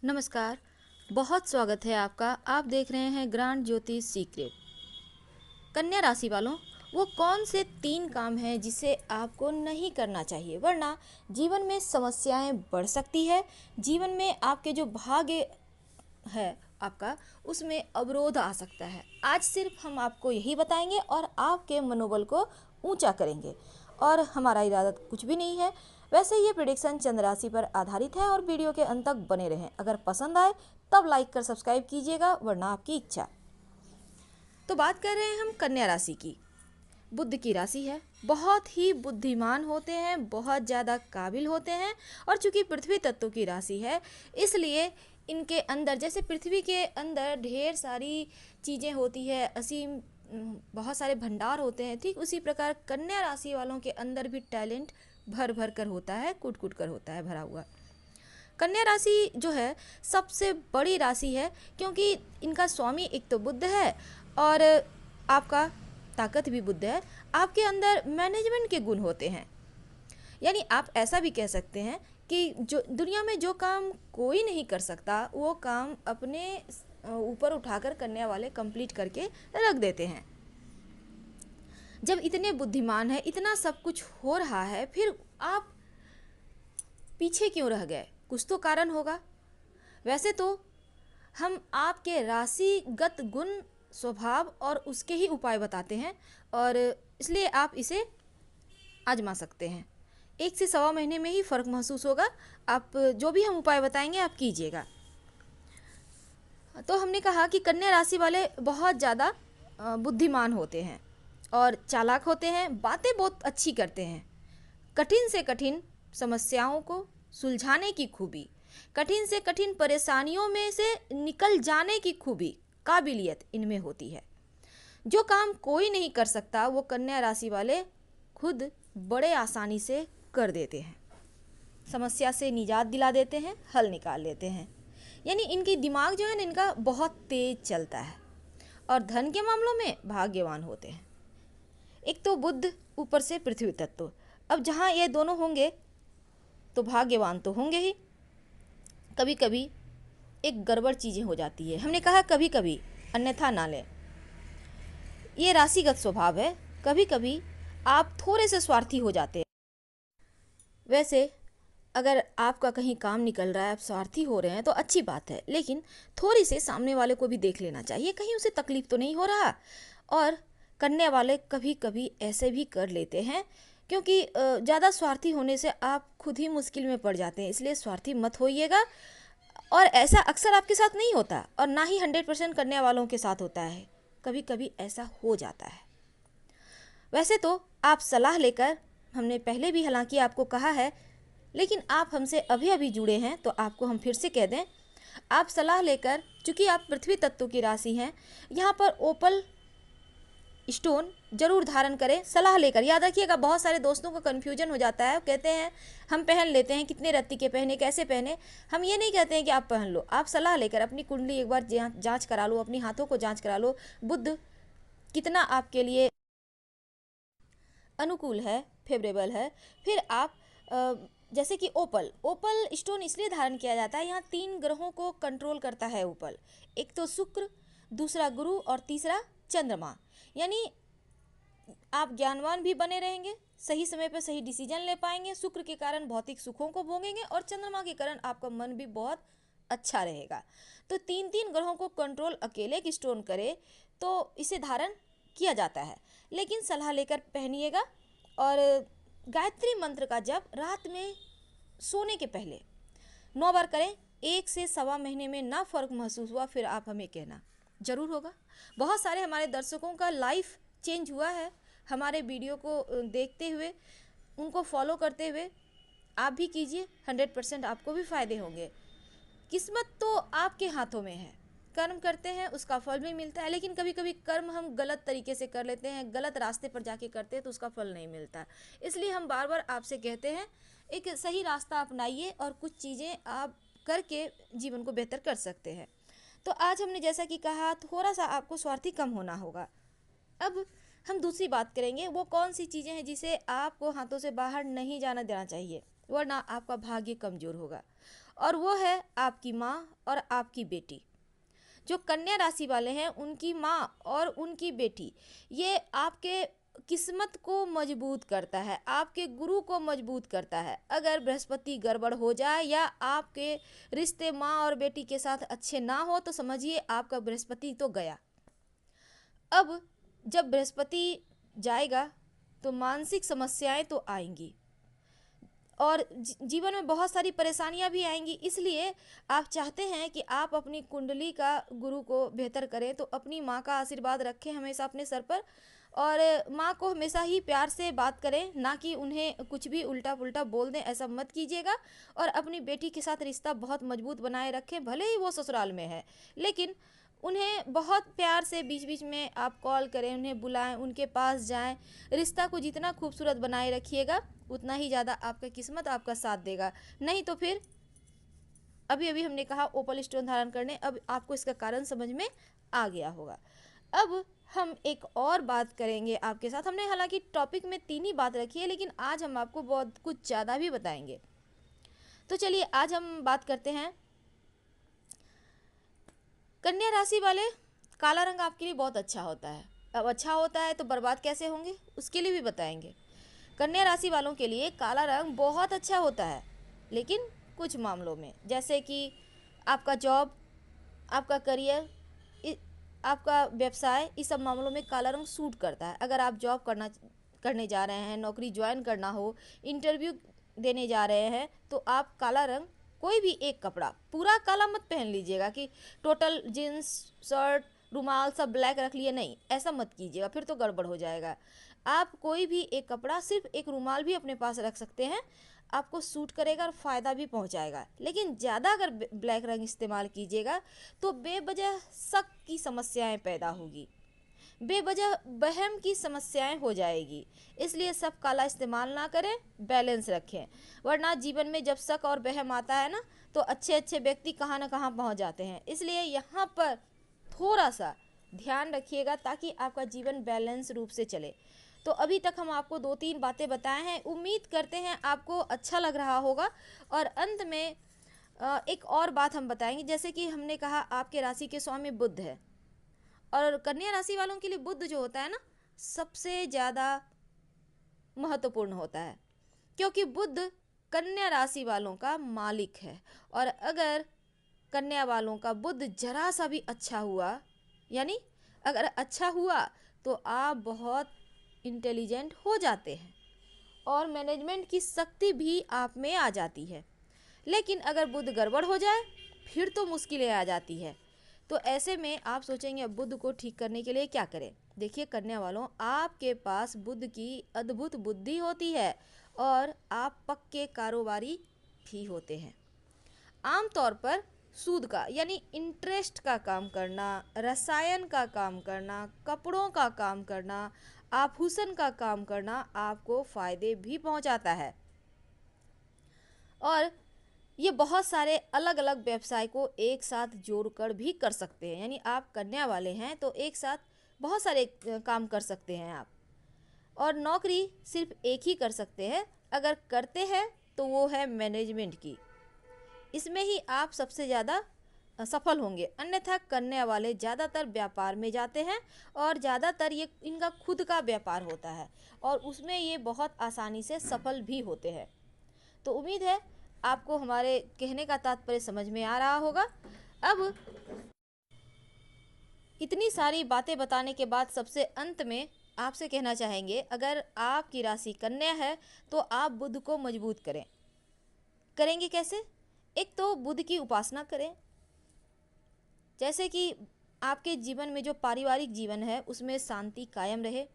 नमस्कार। बहुत स्वागत है आपका। आप देख रहे हैं ग्रांड ज्योतिष सीक्रेट। कन्या राशि वालों, वो कौन से 3 काम हैं जिसे आपको नहीं करना चाहिए, वरना जीवन में समस्याएं बढ़ सकती है। जीवन में आपके जो भाग्य है आपका, उसमें अवरोध आ सकता है। आज सिर्फ हम आपको यही बताएंगे और आपके मनोबल को ऊंचा करेंगे। और हमारा इरादा कुछ भी नहीं है। वैसे ये प्रिडिक्शन चंद्र राशि पर आधारित है और वीडियो के अंत तक बने रहें। अगर पसंद आए तब लाइक कर सब्सक्राइब कीजिएगा, वरना आपकी इच्छा। तो बात कर रहे हैं हम कन्या राशि की। बुध की राशि है, बहुत ही बुद्धिमान होते हैं, बहुत ज़्यादा काबिल होते हैं। और चूंकि पृथ्वी तत्व की राशि है, इसलिए इनके अंदर, जैसे पृथ्वी के अंदर ढेर सारी चीज़ें होती है, असीम बहुत सारे भंडार होते हैं, ठीक उसी प्रकार कन्या राशि वालों के अंदर भी टैलेंट भर भर कर होता है, कूट कूट कर होता है भरा हुआ। कन्या राशि जो है सबसे बड़ी राशि है, क्योंकि इनका स्वामी एक तो बुध है और आपका ताकत भी बुध है। आपके अंदर मैनेजमेंट के गुण होते हैं। यानी आप ऐसा भी कह सकते हैं कि जो दुनिया में जो काम कोई नहीं कर सकता, वो काम अपने ऊपर उठाकर कन्या वाले कंप्लीट करके रख देते हैं। जब इतने बुद्धिमान है, इतना सब कुछ हो रहा है, फिर आप पीछे क्यों रह गए? कुछ तो कारण होगा। वैसे तो हम आपके राशिगत गुण, स्वभाव और उसके ही उपाय बताते हैं, और इसलिए आप इसे आजमा सकते हैं। 1 से सवा महीने में ही फ़र्क महसूस होगा। आप जो भी हम उपाय बताएंगे आप कीजिएगा। तो हमने कहा कि कन्या राशि वाले बहुत ज़्यादा बुद्धिमान होते हैं और चालाक होते हैं, बातें बहुत अच्छी करते हैं। कठिन से कठिन समस्याओं को सुलझाने की खूबी, कठिन से कठिन परेशानियों में से निकल जाने की खूबी, काबिलियत इनमें होती है। जो काम कोई नहीं कर सकता, वो कन्या राशि वाले खुद बड़े आसानी से कर देते हैं। समस्या से निजात दिला देते हैं, हल निकाल लेते हैं। यानी इनकी दिमाग जो है ना, इनका बहुत तेज चलता है। और धन के मामलों में भाग्यवान होते हैं। एक तो बुध, ऊपर से पृथ्वी तत्व। अब जहाँ ये दोनों होंगे तो भाग्यवान तो होंगे ही। कभी कभी एक गड़बड़ चीज़ें हो जाती है। हमने कहा कभी कभी, अन्यथा ना लें। ये राशिगत स्वभाव है। कभी कभी आप थोड़े से स्वार्थी हो जाते हैं। वैसे अगर आपका कहीं काम निकल रहा है, आप स्वार्थी हो रहे हैं तो अच्छी बात है, लेकिन थोड़ी से सामने वाले को भी देख लेना चाहिए, कहीं उसे तकलीफ तो नहीं हो रहा। और करने वाले कभी कभी ऐसे भी कर लेते हैं, क्योंकि ज़्यादा स्वार्थी होने से आप खुद ही मुश्किल में पड़ जाते हैं। इसलिए स्वार्थी मत होइएगा। और ऐसा अक्सर आपके साथ नहीं होता, और ना ही 100% करने वालों के साथ होता है। कभी कभी ऐसा हो जाता है। वैसे तो आप सलाह लेकर, हमने पहले भी हालांकि आपको कहा है, लेकिन आप हमसे अभी अभी जुड़े हैं तो आपको हम फिर से कह दें, आप सलाह लेकर, चूँकि आप पृथ्वी तत्व की राशि हैं, यहाँ पर ओपल स्टोन जरूर धारण करें सलाह लेकर। याद रखिएगा, बहुत सारे दोस्तों को कन्फ्यूजन हो जाता है, कहते हैं हम पहन लेते हैं, कितने रत्ती के पहने, कैसे पहने। हम ये नहीं कहते हैं कि आप पहन लो, आप सलाह लेकर अपनी कुंडली एक बार जांच करा लो, अपनी हाथों को जांच करा लो, बुध कितना आपके लिए अनुकूल है, फेवरेबल है। फिर आप जैसे कि ओपल ओपल स्टोन इसलिए धारण किया जाता है, यहाँ 3 ग्रहों को कंट्रोल करता है ओपल। एक तो शुक्र, दूसरा गुरु और तीसरा चंद्रमा। यानी आप ज्ञानवान भी बने रहेंगे, सही समय पर सही डिसीजन ले पाएंगे, शुक्र के कारण भौतिक सुखों को भोगेंगे, और चंद्रमा के कारण आपका मन भी बहुत अच्छा रहेगा। तो 3 ग्रहों को कंट्रोल अकेले एक स्टोन करे तो इसे धारण किया जाता है, लेकिन सलाह लेकर पहनिएगा। और गायत्री मंत्र का जप रात में सोने के पहले 9 बार करें। 1 से सवा महीने में ना फ़र्क महसूस हुआ, फिर आप हमें कहना, ज़रूर होगा। बहुत सारे हमारे दर्शकों का लाइफ चेंज हुआ है हमारे वीडियो को देखते हुए, उनको फॉलो करते हुए। आप भी कीजिए, 100% आपको भी फ़ायदे होंगे। किस्मत तो आपके हाथों में है, कर्म करते हैं उसका फल भी मिलता है, लेकिन कभी कभी कर्म हम गलत तरीके से कर लेते हैं, गलत रास्ते पर जाके करते हैं तो उसका फल नहीं मिलता। इसलिए हम बार बार आपसे कहते हैं, एक सही रास्ता अपनाइए और कुछ चीज़ें आप करके जीवन को बेहतर कर सकते हैं। तो आज हमने जैसा कि कहा, थोड़ा सा आपको स्वार्थी कम होना होगा। अब हम दूसरी बात करेंगे, वो कौन सी चीज़ें हैं जिसे आपको हाथों से बाहर नहीं जाना देना चाहिए, वरना आपका भाग्य कमज़ोर होगा। और वो है आपकी माँ और आपकी बेटी। जो कन्या राशि वाले हैं उनकी माँ और उनकी बेटी, ये आपके किस्मत को मजबूत करता है, आपके गुरु को मजबूत करता है। अगर बृहस्पति गड़बड़ हो जाए या आपके रिश्ते माँ और बेटी के साथ अच्छे ना हो तो समझिए आपका बृहस्पति तो गया। अब जब बृहस्पति जाएगा तो मानसिक समस्याएं तो आएंगी और जीवन में बहुत सारी परेशानियां भी आएंगी। इसलिए आप चाहते हैं कि आप अपनी कुंडली का गुरु को बेहतर करें तो अपनी माँ का आशीर्वाद रखें हमेशा अपने सर पर, और माँ को हमेशा ही प्यार से बात करें, ना कि उन्हें कुछ भी उल्टा पुल्टा बोल दें, ऐसा मत कीजिएगा। और अपनी बेटी के साथ रिश्ता बहुत मजबूत बनाए रखें, भले ही वो ससुराल में है, लेकिन उन्हें बहुत प्यार से बीच बीच में आप कॉल करें, उन्हें बुलाएं, उनके पास जाएं। रिश्ता को जितना खूबसूरत बनाए रखिएगा उतना ही ज़्यादा आपका किस्मत आपका साथ देगा। नहीं तो फिर अभी अभी हमने कहा ओपल स्टोन धारण करने, अब आपको इसका कारण समझ में आ गया होगा। अब हम एक और बात करेंगे आपके साथ। हमने हालांकि टॉपिक में 3 ही बात रखी है, लेकिन आज हम आपको बहुत कुछ ज़्यादा भी बताएंगे। तो चलिए आज हम बात करते हैं कन्या राशि वाले। काला रंग आपके लिए बहुत अच्छा होता है। अब अच्छा होता है तो बर्बाद कैसे होंगे उसके लिए भी बताएंगे। कन्या राशि वालों के लिए काला रंग बहुत अच्छा होता है, लेकिन कुछ मामलों में, जैसे कि आपका जॉब, आपका करियर, आपका व्यवसाय, इस सब मामलों में काला रंग सूट करता है। अगर आप जॉब करने जा रहे हैं, नौकरी ज्वाइन करना हो, इंटरव्यू देने जा रहे हैं, तो आप काला रंग, कोई भी एक कपड़ा पूरा काला मत पहन लीजिएगा कि टोटल जीन्स शर्ट रुमाल सब ब्लैक रख लिए, नहीं, ऐसा मत कीजिएगा, फिर तो गड़बड़ हो जाएगा। आप कोई भी एक कपड़ा, सिर्फ एक रुमाल भी अपने पास रख सकते हैं, आपको सूट करेगा और फ़ायदा भी पहुंचाएगा। लेकिन ज़्यादा अगर ब्लैक रंग इस्तेमाल कीजिएगा तो बेवजह शक की समस्याएं पैदा होगी, बेवजह वहम की समस्याएं हो जाएगी। इसलिए सब काला इस्तेमाल ना करें, बैलेंस रखें, वरना जीवन में जब शक और वहम आता है ना तो अच्छे अच्छे व्यक्ति कहाँ ना कहाँ पहुँच जाते हैं। इसलिए यहाँ पर थोड़ा सा ध्यान रखिएगा ताकि आपका जीवन बैलेंस रूप से चले। तो अभी तक हम आपको 2-3 बातें बताए हैं, उम्मीद करते हैं आपको अच्छा लग रहा होगा। और अंत में एक और बात हम बताएंगे, जैसे कि हमने कहा आपके राशि के स्वामी बुध है, और कन्या राशि वालों के लिए बुध जो होता है ना सबसे ज़्यादा महत्वपूर्ण होता है, क्योंकि बुध कन्या राशि वालों का मालिक है। और अगर कन्या वालों का बुध जरा सा भी अच्छा हुआ, यानी अगर अच्छा हुआ, तो आप बहुत इंटेलिजेंट हो जाते हैं और मैनेजमेंट की शक्ति भी आप में आ जाती है। लेकिन अगर बुध गड़बड़ हो जाए फिर तो मुश्किलें आ जाती है। तो ऐसे में आप सोचेंगे अब बुध को ठीक करने के लिए क्या करें। देखिए कन्या वालों, आपके पास बुध की अद्भुत बुद्धि होती है और आप पक्के कारोबारी भी होते हैं। आमतौर पर सूद का यानी इंटरेस्ट का काम करना, रसायन का काम करना, कपड़ों का काम करना, आभूषण का काम करना आपको फायदे भी पहुंचाता है। और ये बहुत सारे अलग अलग व्यवसाय को एक साथ जोड़कर भी कर सकते हैं, यानी आप कन्या वाले हैं तो एक साथ बहुत सारे काम कर सकते हैं आप। और नौकरी सिर्फ एक ही कर सकते हैं, अगर करते हैं तो वो है मैनेजमेंट की, इसमें ही आप सबसे ज़्यादा सफल होंगे। अन्यथा कन्या वाले ज़्यादातर व्यापार में जाते हैं और ज़्यादातर ये इनका खुद का व्यापार होता है और उसमें ये बहुत आसानी से सफल भी होते हैं। तो उम्मीद है आपको हमारे कहने का तात्पर्य समझ में आ रहा होगा। अब इतनी सारी बातें बताने के बाद सबसे अंत में आपसे कहना चाहेंगे, अगर आपकी राशि कन्या है तो आप बुध को मजबूत करें। करेंगे कैसे? एक तो बुध की उपासना करें, जैसे कि आपके जीवन में जो पारिवारिक जीवन है उसमें शांति कायम रहे।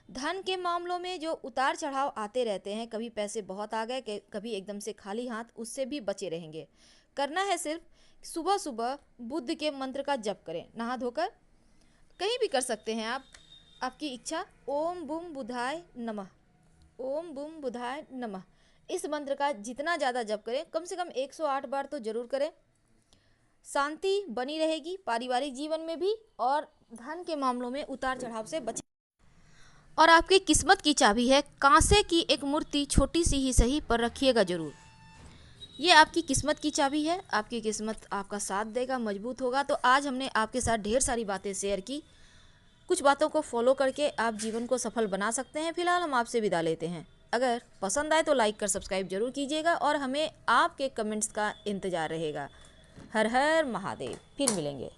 धन के मामलों में जो उतार चढ़ाव आते रहते हैं, कभी पैसे बहुत आ गए, कभी एकदम से खाली हाथ, उससे भी बचे रहेंगे। करना है सिर्फ सुबह सुबह बुध के मंत्र का जप करें, नहा धोकर, कहीं भी कर सकते हैं आप, आपकी इच्छा। ओम बुम बुधाय नमः, ओम बुम बुधाय नमः, इस मंत्र का जितना ज़्यादा जप करें, कम से कम 108 बार तो जरूर करें। शांति बनी रहेगी पारिवारिक जीवन में भी और धन के मामलों में उतार चढ़ाव से बचे। और आपकी किस्मत की चाबी है कांसे की एक मूर्ति, छोटी सी ही सही, पर रखिएगा जरूर। ये आपकी किस्मत की चाबी है, आपकी किस्मत आपका साथ देगा, मजबूत होगा। तो आज हमने आपके साथ ढेर सारी बातें शेयर की। कुछ बातों को फॉलो करके आप जीवन को सफल बना सकते हैं। फिलहाल हम आपसे विदा लेते हैं। अगर पसंद आए तो लाइक कर सब्सक्राइब जरूर कीजिएगा और हमें आपके कमेंट्स का इंतज़ार रहेगा। हर हर महादेव। फिर मिलेंगे।